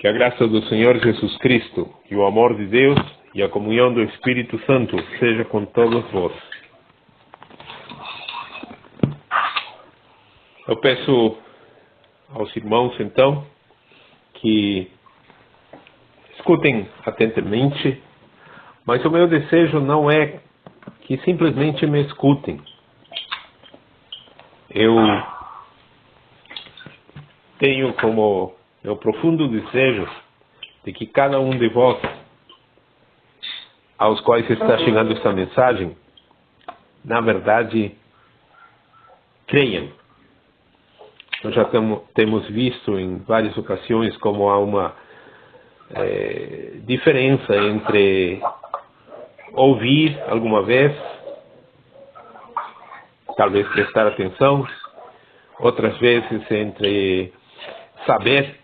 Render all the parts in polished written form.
Que a graça do Senhor Jesus Cristo, e o amor de Deus, e a comunhão do Espírito Santo seja com todos vós. Eu peço aos irmãos, então, que escutem atentamente, mas o meu desejo não é que simplesmente me escutem. Eu tenho como meu profundo desejo de que cada um de vós, aos quais está chegando esta mensagem, na verdade, creiam. Nós já temos visto em várias ocasiões como há uma diferença entre ouvir alguma vez, talvez prestar atenção, outras vezes entre saber,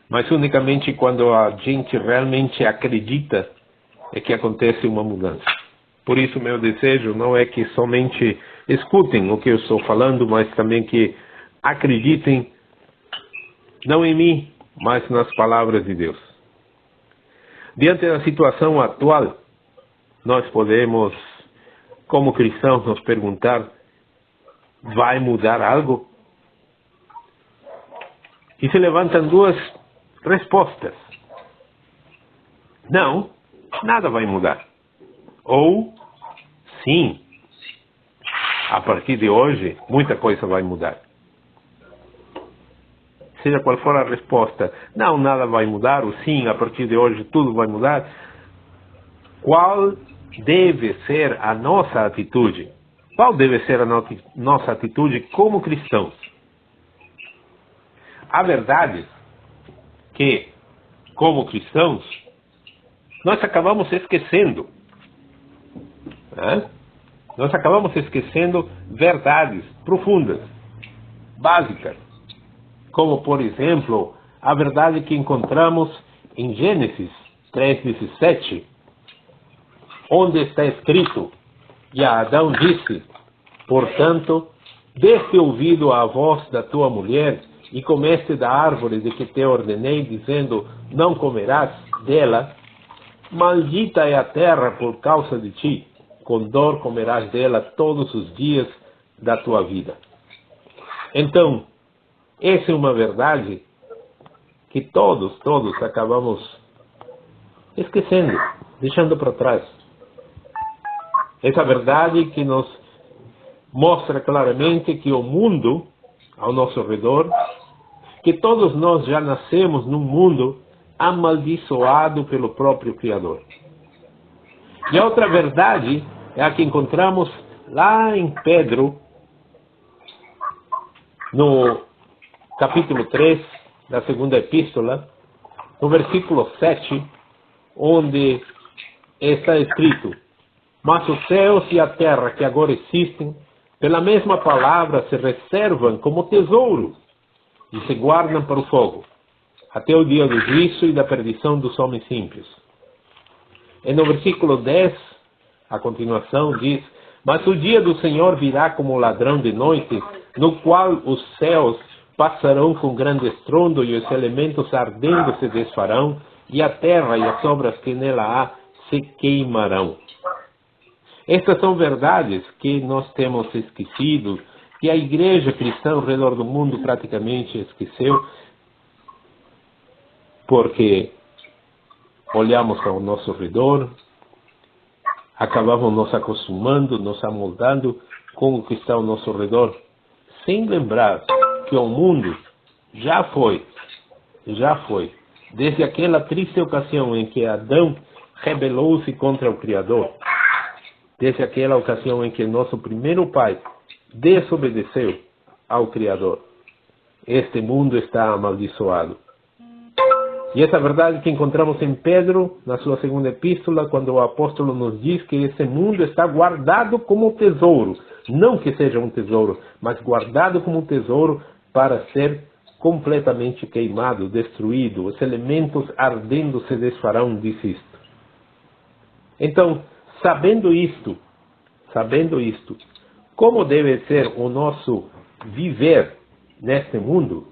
mas unicamente quando a gente realmente acredita é que acontece uma mudança. Por isso meu desejo não é que somente escutem o que eu estou falando, mas também que acreditem não em mim, mas nas palavras de Deus. Diante da situação atual, nós podemos, como cristãos, nos perguntar: vai mudar algo? E se levantam duas respostas. Não, nada vai mudar. Ou, sim, a partir de hoje, muita coisa vai mudar. Seja qual for a resposta, não, nada vai mudar, ou sim, a partir de hoje tudo vai mudar. Qual deve ser a nossa atitude? Qual deve ser a nossa atitude como cristãos? A verdade é que, como cristãos, nós acabamos esquecendo. Nós acabamos esquecendo verdades profundas, básicas. Como, por exemplo, a verdade que encontramos em Gênesis 3:17, onde está escrito: e a Adão disse, portanto, deste ouvido à voz da tua mulher, e comeste da árvore de que te ordenei, dizendo, não comerás dela, maldita é a terra por causa de ti, com dor comerás dela todos os dias da tua vida. Então, essa é uma verdade que todos acabamos esquecendo, deixando para trás. Essa verdade que nos mostra claramente que o mundo ao nosso redor, que todos nós já nascemos num mundo amaldiçoado pelo próprio Criador. E a outra verdade é a que encontramos lá em Pedro, no capítulo 3 da segunda epístola, no versículo 7, onde está escrito: mas os céus e a terra que agora existem, pela mesma palavra se reservam como tesouro e se guardam para o fogo, até o dia do juízo e da perdição dos homens simples. E no versículo 10, a continuação diz: mas o dia do Senhor virá como ladrão de noite, no qual os céus passarão com grande estrondo e os elementos ardendo se desfarão, e a terra e as obras que nela há se queimarão. Estas são verdades que nós temos esquecido, que a igreja cristã ao redor do mundo praticamente esqueceu, porque olhamos ao nosso redor, acabamos nos acostumando, nos amoldando com o que está ao nosso redor, sem lembrar que o mundo já foi, desde aquela triste ocasião em que Adão rebelou-se contra o Criador, desde aquela ocasião em que nosso primeiro pai desobedeceu ao Criador. Este mundo está amaldiçoado. E essa verdade que encontramos em Pedro, na sua segunda epístola, quando o apóstolo nos diz que esse mundo está guardado como tesouro. Não que seja um tesouro, mas guardado como um tesouro para ser completamente queimado, destruído. Os elementos ardendo se desfarão, diz isto. Então, sabendo isto, como deve ser o nosso viver neste mundo?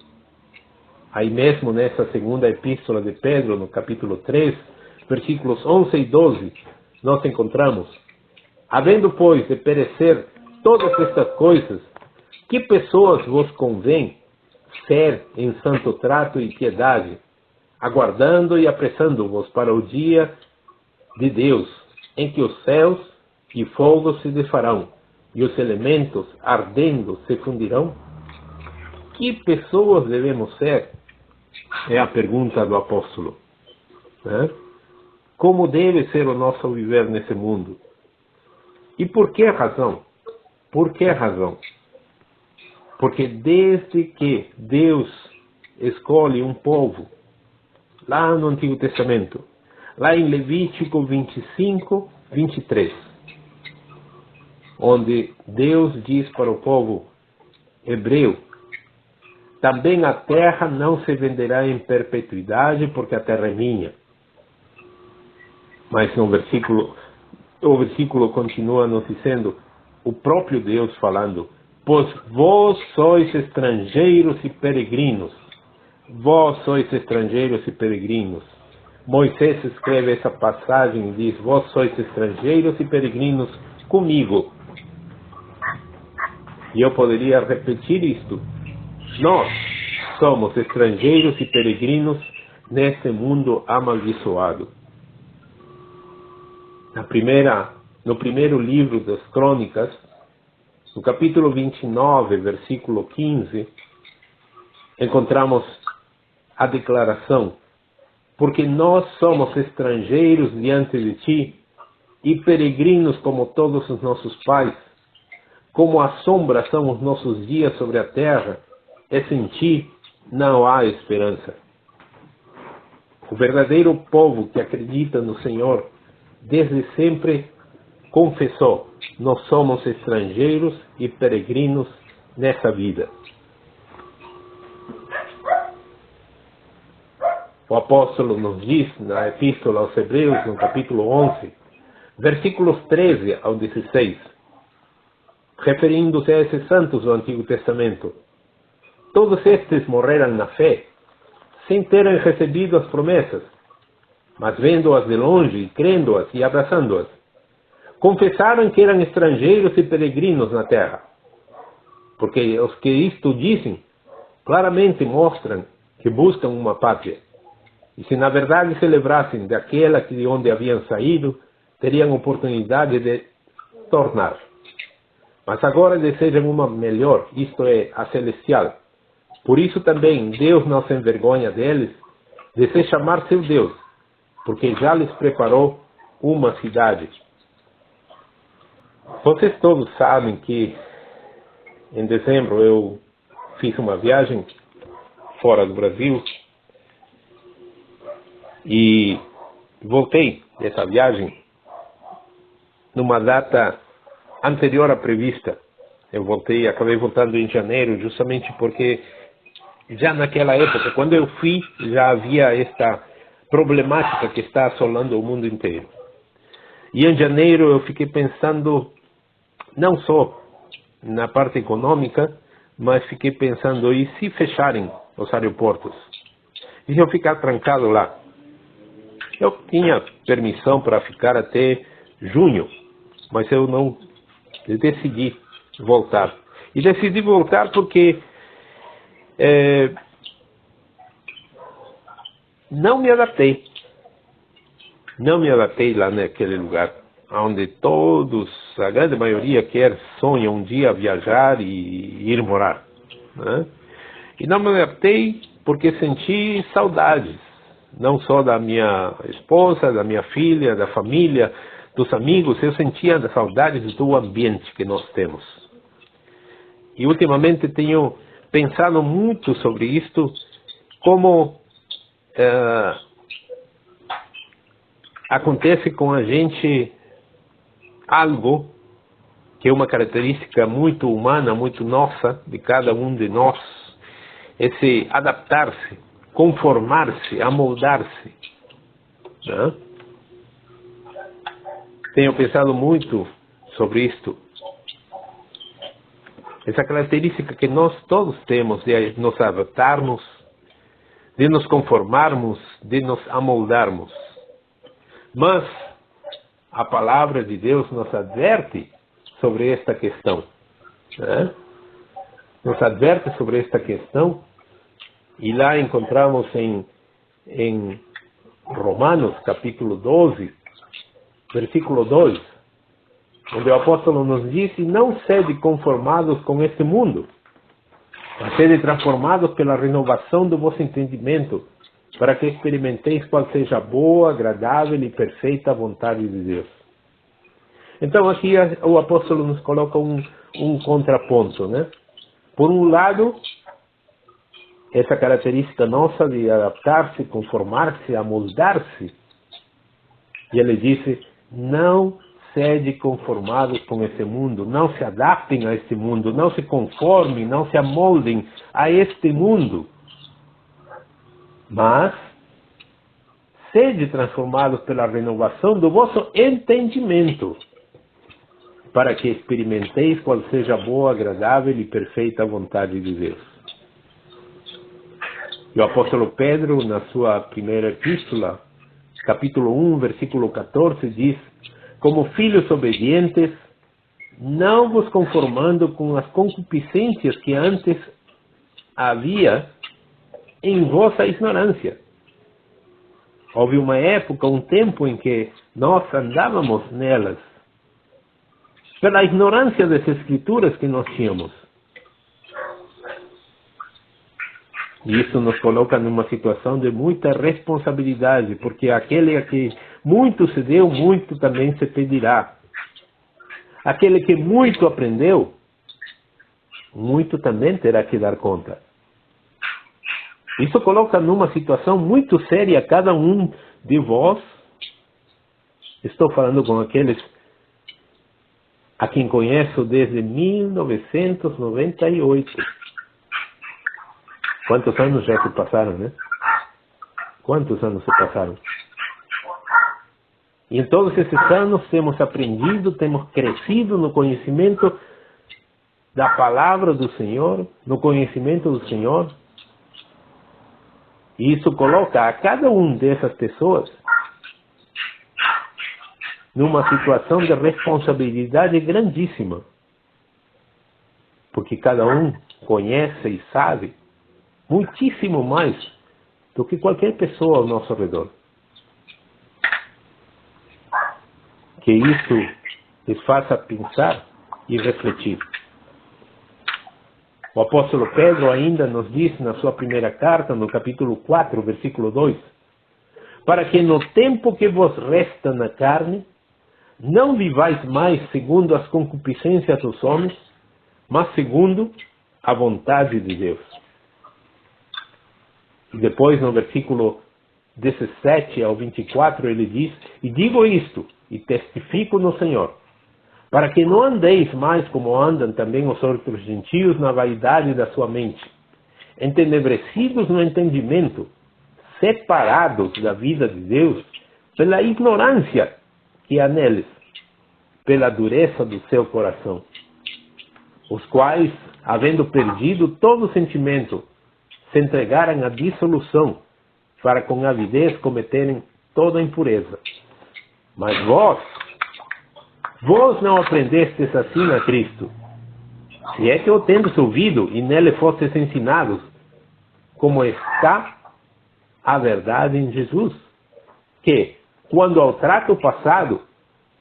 Aí mesmo nessa segunda epístola de Pedro, no capítulo 3, versículos 11 e 12, nós encontramos: havendo, pois, de perecer todas estas coisas, que pessoas vos convém ser em santo trato e piedade, aguardando e apressando-vos para o dia de Deus, em que os céus e fogo se desfarão, e os elementos ardendo se fundirão? Que pessoas devemos ser? É a pergunta do apóstolo, né? Como deve ser o nosso viver nesse mundo? E por que razão? Por que razão? Porque desde que Deus escolhe um povo, lá no Antigo Testamento, lá em Levítico 25, 23, onde Deus diz para o povo hebreu: também a terra não se venderá em perpetuidade, porque a terra é minha. Mas o versículo continua nos dizendo, o próprio Deus falando: pois vós sois estrangeiros e peregrinos. Vós sois estrangeiros e peregrinos. Moisés escreve essa passagem e diz: vós sois estrangeiros e peregrinos comigo. E eu poderia repetir isto: nós somos estrangeiros e peregrinos neste mundo amaldiçoado. No primeiro livro das Crônicas, no capítulo 29, versículo 15, encontramos a declaração: porque nós somos estrangeiros diante de ti e peregrinos como todos os nossos pais. Como a sombra são os nossos dias sobre a terra, e sem ti não há esperança. O verdadeiro povo que acredita no Senhor desde sempre confessou: nós somos estrangeiros e peregrinos nessa vida. O apóstolo nos diz na epístola aos Hebreus, no capítulo 11, versículos 13 ao 16, referindo-se a esses santos do Antigo Testamento: todos estes morreram na fé, sem terem recebido as promessas, mas vendo-as de longe e crendo-as e abraçando-as, confessaram que eram estrangeiros e peregrinos na terra. Porque os que isto dizem, claramente mostram que buscam uma pátria. E se na verdade se lembrassem daquela de onde haviam saído, teriam oportunidade de tornar. Mas agora desejam uma melhor, isto é, a celestial. Por isso também Deus não se envergonha deles, de se chamar seu Deus, porque já lhes preparou uma cidade. Vocês todos sabem que em dezembro eu fiz uma viagem fora do Brasil e voltei dessa viagem numa data anterior à prevista. Acabei voltando em janeiro, justamente porque já naquela época, quando eu fui, já havia esta problemática que está assolando o mundo inteiro. E em janeiro eu fiquei pensando não só na parte econômica, mas fiquei pensando: e se fecharem os aeroportos? E se eu ficar trancado lá? Eu tinha permissão para ficar até junho, mas eu decidi voltar. E decidi voltar porque não me adaptei. Não me adaptei lá naquele lugar, onde todos, a grande maioria, sonha um dia viajar e ir morar, né? E não me adaptei porque senti saudades, não só da minha esposa, da minha filha, da família, dos amigos. Eu sentia saudades do ambiente que nós temos. E ultimamente tenho pensado muito sobre isto, como acontece com a gente algo que é uma característica muito humana, muito nossa, de cada um de nós, esse adaptar-se, conformar-se, amoldar-se, né? Tenho pensado muito sobre isto. Essa característica que nós todos temos de nos adaptarmos de nos conformarmos, de nos amoldarmos. Mas a palavra de Deus nos adverte sobre esta questão. Né? Nos adverte sobre esta questão, e lá encontramos em Romanos capítulo 12, versículo 2, onde o apóstolo nos disse: não sede conformados com este mundo, mas sede transformados pela renovação do vosso entendimento, para que experimenteis qual seja a boa, agradável e perfeita vontade de Deus. Então aqui o apóstolo nos coloca um contraponto, né? Por um lado, essa característica nossa de adaptar-se, conformar-se, amoldar-se. E ele disse: não sede conformados com esse mundo, não se adaptem a este mundo, não se conformem, não se amoldem a este mundo, mas sede transformados pela renovação do vosso entendimento, para que experimenteis qual seja a boa, agradável e perfeita vontade de Deus. E o apóstolo Pedro, na sua primeira epístola, capítulo 1, versículo 14, diz: como filhos obedientes, não vos conformando com as concupiscências que antes havia em vossa ignorância. Houve uma época, um tempo em que nós andávamos nelas, pela ignorância das escrituras que nós tínhamos. E isso nos coloca numa situação de muita responsabilidade, porque aquele a que muito se deu, muito também se pedirá. Aquele que muito aprendeu, muito também terá que dar conta. Isso coloca numa situação muito séria cada um de vós. Estou falando com aqueles a quem conheço desde 1998. Quantos anos já se passaram, né? Quantos anos se passaram? E em todos esses anos temos aprendido, temos crescido no conhecimento da palavra do Senhor, no conhecimento do Senhor. E isso coloca a cada um dessas pessoas numa situação de responsabilidade grandíssima. Porque cada um conhece e sabe muitíssimo mais do que qualquer pessoa ao nosso redor. Que isso lhes faça pensar e refletir. O apóstolo Pedro ainda nos diz na sua primeira carta, no capítulo 4, versículo 2, para que no tempo que vos resta na carne, não vivais mais segundo as concupiscências dos homens, mas segundo a vontade de Deus. E depois, no versículo 17 ao 24, ele diz: e digo isto, e testifico no Senhor, para que não andeis mais como andam também os outros gentios na vaidade da sua mente, entenebrecidos no entendimento, separados da vida de Deus pela ignorância que há neles, pela dureza do seu coração, os quais, havendo perdido todo sentimento, se entregaram à dissolução, para com avidez cometerem toda impureza. Mas vós não aprendestes assim a Cristo, se é que o tendes ouvido e nele fostes ensinados, como está a verdade em Jesus, que, quando ao trato passado,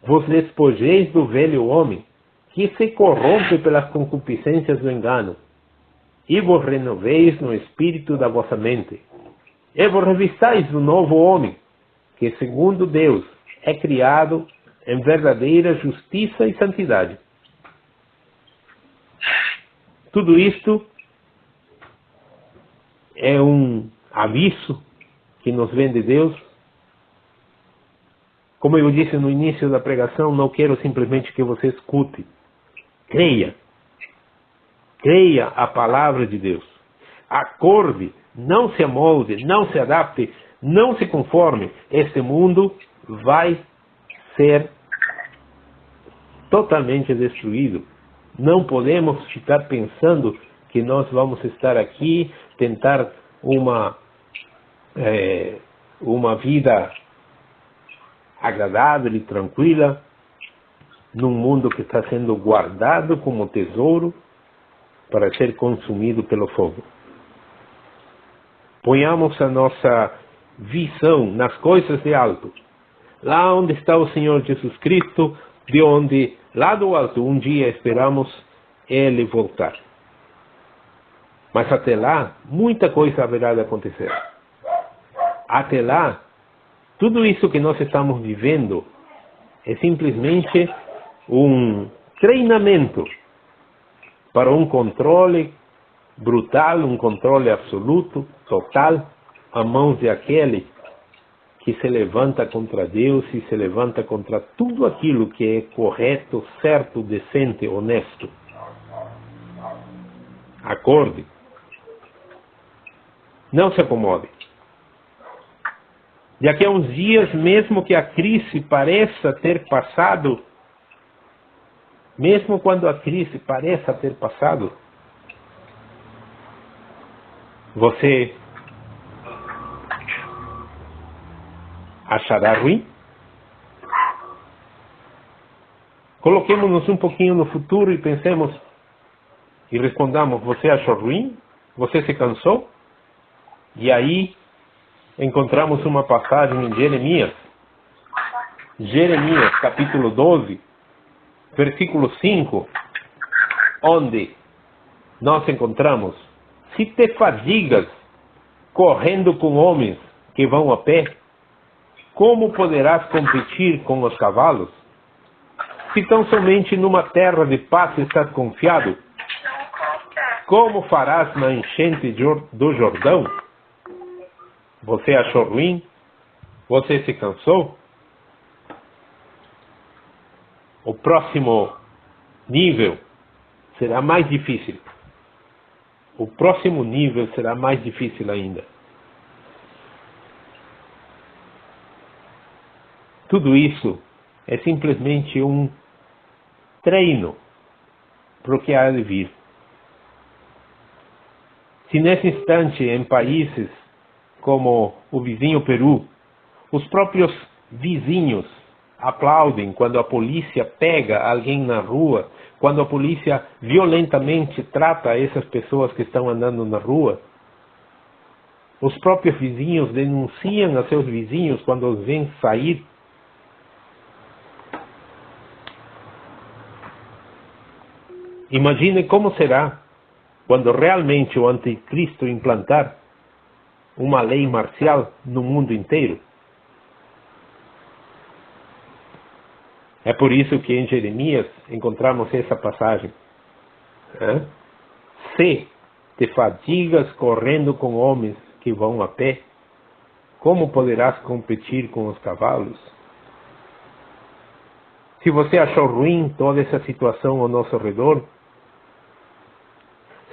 vos despojeis do velho homem, que se corrompe pelas concupiscências do engano, e vos renoveis no espírito da vossa mente, e vos revistais do novo homem, que segundo Deus é criado em verdadeira justiça e santidade. Tudo isto é um aviso que nos vem de Deus. Como eu disse no início da pregação, não quero simplesmente que você escute. Creia. Creia a palavra de Deus. Acorde, não se amolde, não se adapte, não se conforme. Este mundo vai ser totalmente destruído. Não podemos ficar pensando que nós vamos estar aqui, tentar uma uma vida agradável e tranquila num mundo que está sendo guardado como tesouro para ser consumido pelo fogo. Ponhamos a nossa visão nas coisas de alto, lá onde está o Senhor Jesus Cristo, de onde, lá do alto, um dia esperamos Ele voltar. Mas até lá, muita coisa haverá de acontecer. Até lá, tudo isso que nós estamos vivendo é simplesmente um treinamento para um controle brutal, um controle absoluto, total, a mãos de aquele que se levanta contra Deus e se levanta contra tudo aquilo que é correto, certo, decente, honesto. Acorde. Não se acomode. Daqui a uns dias, mesmo que a crise pareça ter passado, mesmo quando a crise pareça ter passado, você achará ruim? Coloquemos-nos um pouquinho no futuro e pensemos e respondamos: você achou ruim? Você se cansou? E aí encontramos uma passagem em Jeremias capítulo 12, versículo 5, onde nós encontramos: se te fadigas correndo com homens que vão a pé, como poderás competir com os cavalos? Se tão somente numa terra de paz estás confiado, como farás na enchente do Jordão? Você achou ruim? Você se cansou? O próximo nível será mais difícil. O próximo nível será mais difícil ainda. Tudo isso é simplesmente um treino para o que há de vir. Se nesse instante, em países como o vizinho Peru, os próprios vizinhos aplaudem quando a polícia pega alguém na rua, quando a polícia violentamente trata essas pessoas que estão andando na rua, os próprios vizinhos denunciam a seus vizinhos quando os veem sair. Imagine como será quando realmente o anticristo implantar uma lei marcial no mundo inteiro. É por isso que em Jeremias encontramos essa passagem. Se te fadigas correndo com homens que vão a pé, como poderás competir com os cavalos? Se você achou ruim toda essa situação ao nosso redor,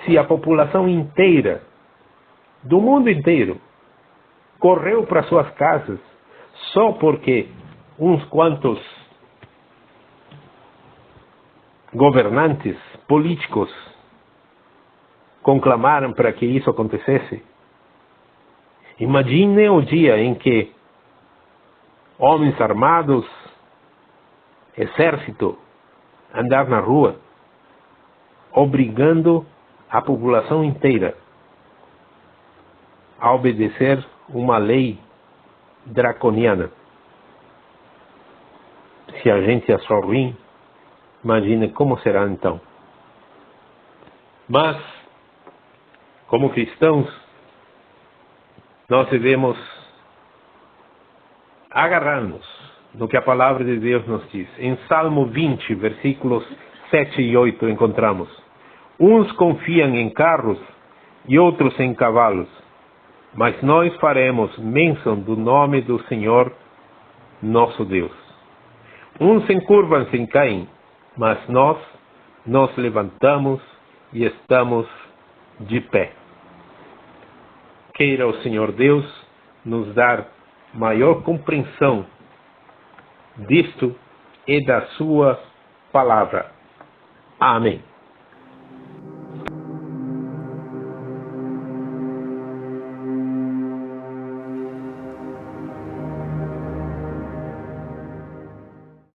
se a população inteira, do mundo inteiro, correu para suas casas só porque uns quantos governantes políticos conclamaram para que isso acontecesse, imagine o dia em que homens armados, exército, andar na rua, obrigando a população inteira a obedecer uma lei draconiana. Se a gente achou ruim, imagine como será então. Mas, como cristãos, nós devemos agarrar-nos no que a palavra de Deus nos diz. Em Salmo 20, versículos 7 e 8 encontramos: uns confiam em carros e outros em cavalos, mas nós faremos menção do nome do Senhor nosso Deus. Uns encurvam-se e caem, mas nós nos levantamos e estamos de pé. Queira o Senhor Deus nos dar maior compreensão disto e da sua palavra. Amém.